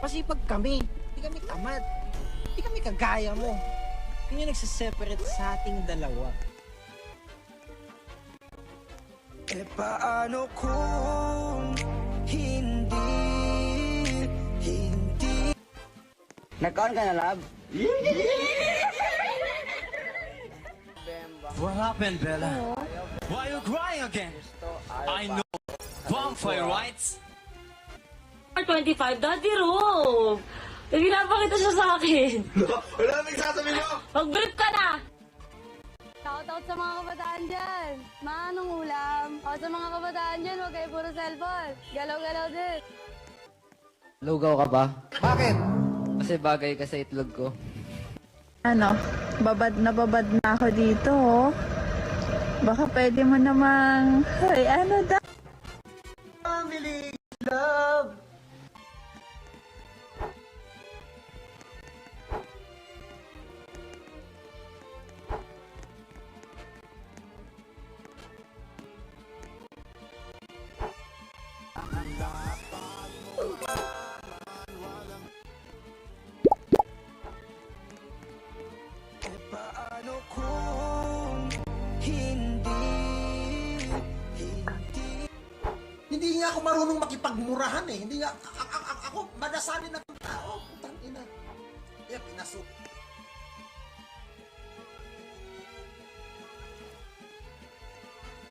Masipag kami. Hindi kami tamad. Hindi kami kagaya mo. Yun yung nagsaseparate sa ating dalawa. E paano kung hindi? Nag-on ka na, love? What happened, Bella? Why are you crying again? I know. Vampire rights? 25, Daddy Ro! Pinapakita siya sa akin. Wala nang sasabihin mo! Mag-brief ka na! Shoutout sa mga kabataan dyan. Manong ulam. O sa mga kabataan dyan, huwag kayo puro cellphone. Galaw-galaw din. Lugaw ka ba? Bakit? Kasi bagay ka sa itlog ko. Ano, babad na ako dito, oh. Baka pwede mo namang, ay ano daw? Family love! E paano kung hindi? Hindi nga ako marunong makipagmurahan eh. Hindi nga, ako, madasalin na tao. Putang ina. Kaya pinasok.